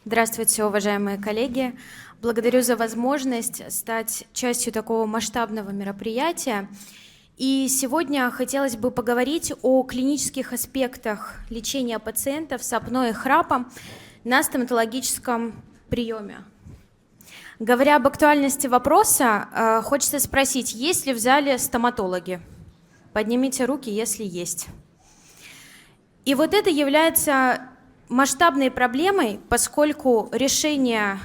Здравствуйте, уважаемые коллеги. Благодарю за возможность стать частью такого масштабного мероприятия. И сегодня хотелось бы поговорить о клинических аспектах лечения пациентов с апноэ и храпом на стоматологическом приеме. Говоря об актуальности вопроса, хочется спросить, есть ли в зале стоматологи? Поднимите руки, если есть. И вот это является масштабной проблемой, поскольку решение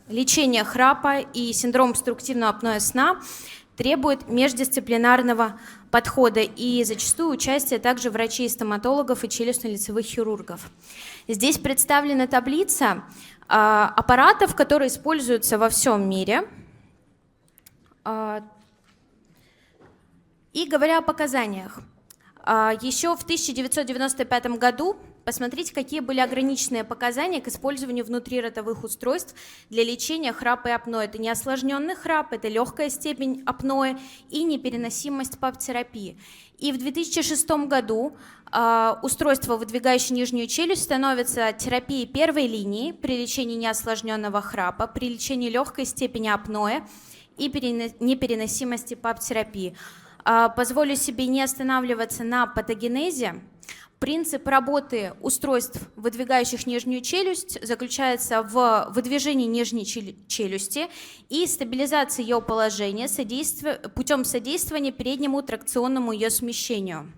лечения храпа и синдрома обструктивного апноэ сна требует междисциплинарного подхода и зачастую участия также врачей-стоматологов и челюстно-лицевых хирургов. Здесь представлена таблица аппаратов, которые используются во всем мире. И говоря о показаниях, еще в 1995 году посмотрите, какие были ограниченные показания к использованию внутриротовых устройств для лечения храпа и апноэ. Это не осложненный храп, это легкая степень апноэ и непереносимость ПАП-терапии. И в 2006 году устройство, выдвигающее нижнюю челюсть, становится терапией первой линии при лечении неосложненного храпа, при лечении легкой степени апноэ и непереносимости ПАП-терапии. Позволю себе не останавливаться на патогенезе. Принцип работы устройств, выдвигающих нижнюю челюсть, заключается в выдвижении нижней челюсти и стабилизации ее положения путем содействования переднему тракционному ее смещению.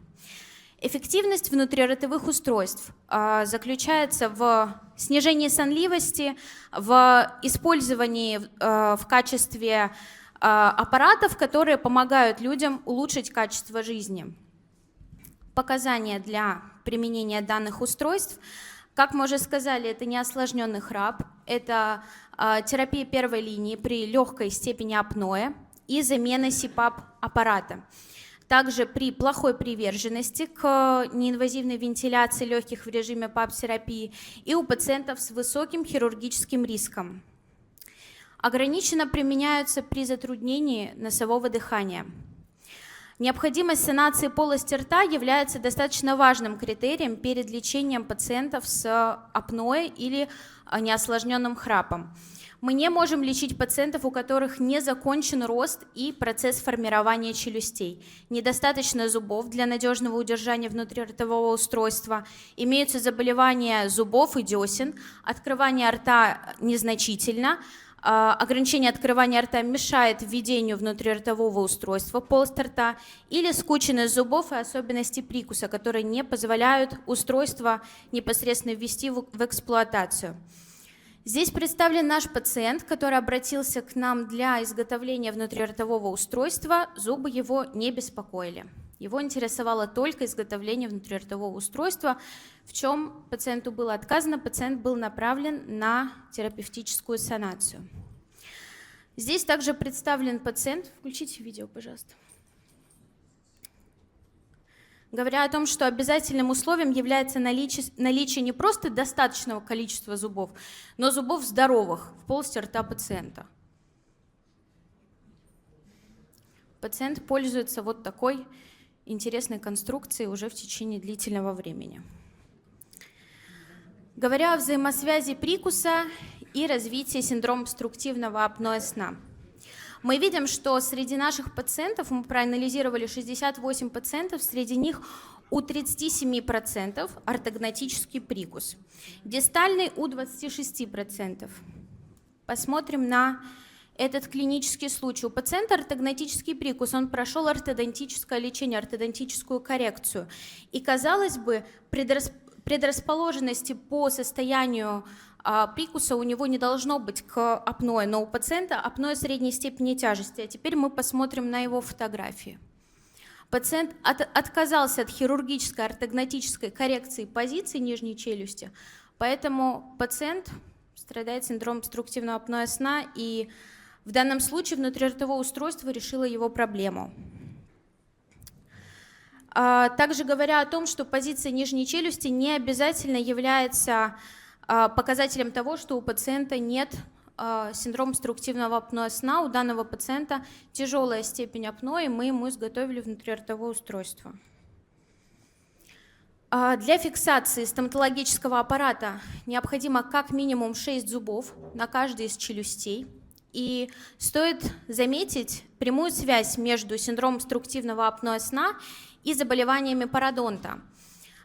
Эффективность внутриротовых устройств заключается в снижении сонливости, в использовании в качестве аппаратов, которые помогают людям улучшить качество жизни. Показания для применения данных устройств. Как мы уже сказали, это не осложненный храп, это терапия первой линии при легкой степени апноэ и замена СИПАП-аппарата. Также при плохой приверженности к неинвазивной вентиляции легких в режиме ПАП-терапии и у пациентов с высоким хирургическим риском. Ограниченно применяются при затруднении носового дыхания. Необходимость санации полости рта является достаточно важным критерием перед лечением пациентов с апноэ или неосложненным храпом. Мы не можем лечить пациентов, у которых не закончен рост и процесс формирования челюстей. Недостаточно зубов для надежного удержания внутриротового устройства, имеются заболевания зубов и десен, открывание рта незначительно, ограничение открывания рта мешает введению внутриротового устройства в полость рта или скученность зубов и особенности прикуса, которые не позволяют устройство непосредственно ввести в эксплуатацию. Здесь представлен наш пациент, который обратился к нам для изготовления внутриротового устройства. Зубы его не беспокоили. Его интересовало только изготовление внутриротового устройства, в чем пациенту было отказано, пациент был направлен на терапевтическую санацию. Здесь также представлен пациент. Включите видео, пожалуйста. Говоря о том, что обязательным условием является наличие не просто достаточного количества зубов, но зубов здоровых в полости рта пациента. Пациент пользуется вот такой интересной конструкции уже в течение длительного времени. Говоря о взаимосвязи прикуса и развитии синдрома обструктивного апноэ сна, мы видим, что среди наших пациентов, мы проанализировали 68 пациентов, среди них у 37% ортогнатический прикус, дистальный у 26%. Посмотрим на этот клинический случай. У пациента ортогнатический прикус, он прошел ортодонтическое лечение, ортодонтическую коррекцию. И, казалось бы, предрасположенности по состоянию прикуса у него не должно быть к апноэ, но у пациента апноэ средней степени тяжести. А теперь мы посмотрим на его фотографии. Пациент отказался от хирургической ортогнатической коррекции позиции нижней челюсти, поэтому пациент страдает синдромом обструктивного апноэ сна, и в данном случае внутриротовое устройство решило его проблему. Также говоря о том, что позиция нижней челюсти не обязательно является показателем того, что у пациента нет синдрома обструктивного апноэ сна. У данного пациента тяжелая степень апноэ, и мы ему изготовили внутриротовое устройство. Для фиксации стоматологического аппарата необходимо как минимум 6 зубов на каждой из челюстей. И стоит заметить прямую связь между синдромом обструктивного апноэ сна и заболеваниями пародонта.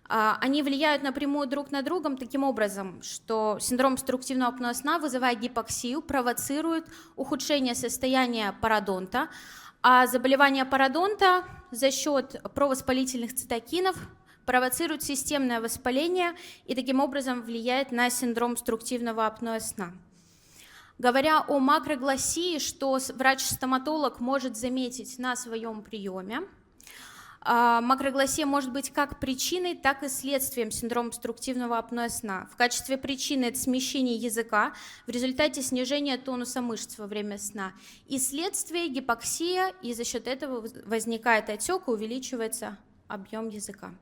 Они влияют напрямую друг на друга таким образом, что синдром обструктивного апноэ сна, вызывая гипоксию, провоцирует ухудшение состояния пародонта, а заболевание пародонта за счет провоспалительных цитокинов провоцирует системное воспаление и таким образом влияет на синдром обструктивного апноэ сна. Говоря о макрогласии, что врач-стоматолог может заметить на своем приеме, макрогласия может быть как причиной, так и следствием синдрома обструктивного апноэ сна. В качестве причины это смещение языка в результате снижения тонуса мышц во время сна. И следствие гипоксия, и за счет этого возникает отек и увеличивается объем языка.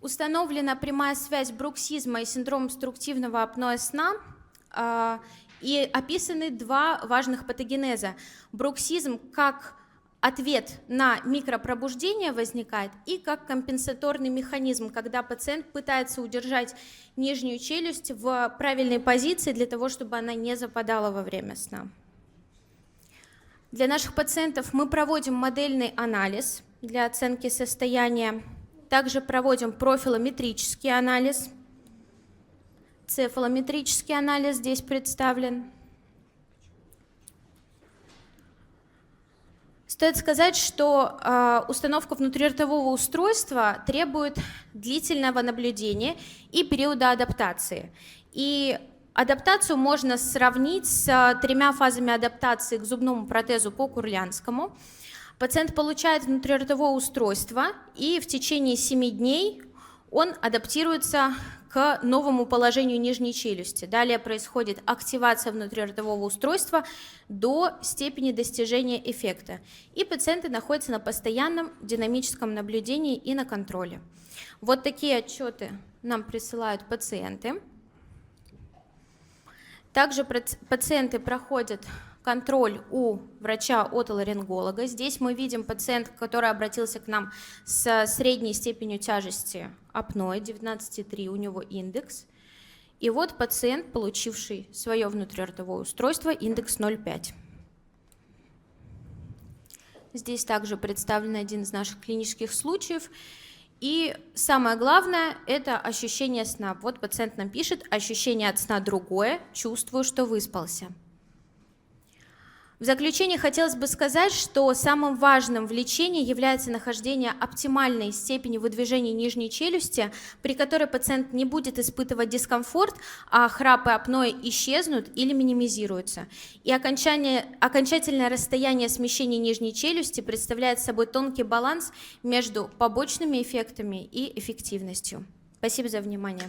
Установлена прямая связь бруксизма и синдрома обструктивного апноэ сна, и описаны два важных патогенеза. Бруксизм как ответ на микропробуждение возникает и как компенсаторный механизм, когда пациент пытается удержать нижнюю челюсть в правильной позиции для того, чтобы она не западала во время сна. Для наших пациентов мы проводим модельный анализ для оценки состояния. Также проводим профилометрический анализ. Цефалометрический анализ здесь представлен. Стоит сказать, что установка внутриротового устройства требует длительного наблюдения и периода адаптации. И адаптацию можно сравнить с 3 фазами адаптации к зубному протезу по Курлянскому. Пациент получает внутриротовое устройство, и в течение 7 дней он адаптируется к новому положению нижней челюсти. Далее происходит активация внутриротового устройства до степени достижения эффекта. И пациенты находятся на постоянном динамическом наблюдении и на контроле. Вот такие отчеты нам присылают пациенты. Также пациенты проходят контроль у врача-отоларинголога. Здесь мы видим пациента, который обратился к нам с средней степенью тяжести апноэ, 19,3 у него индекс. И вот пациент, получивший свое внутриротовое устройство, индекс 0,5. Здесь также представлен один из наших клинических случаев. И самое главное – это ощущение сна. Вот пациент нам пишет: ощущение от сна другое, чувствую, что выспался. В заключение хотелось бы сказать, что самым важным в лечении является нахождение оптимальной степени выдвижения нижней челюсти, при которой пациент не будет испытывать дискомфорт, а храп и апноэ исчезнут или минимизируются. И окончательное расстояние смещения нижней челюсти представляет собой тонкий баланс между побочными эффектами и эффективностью. Спасибо за внимание.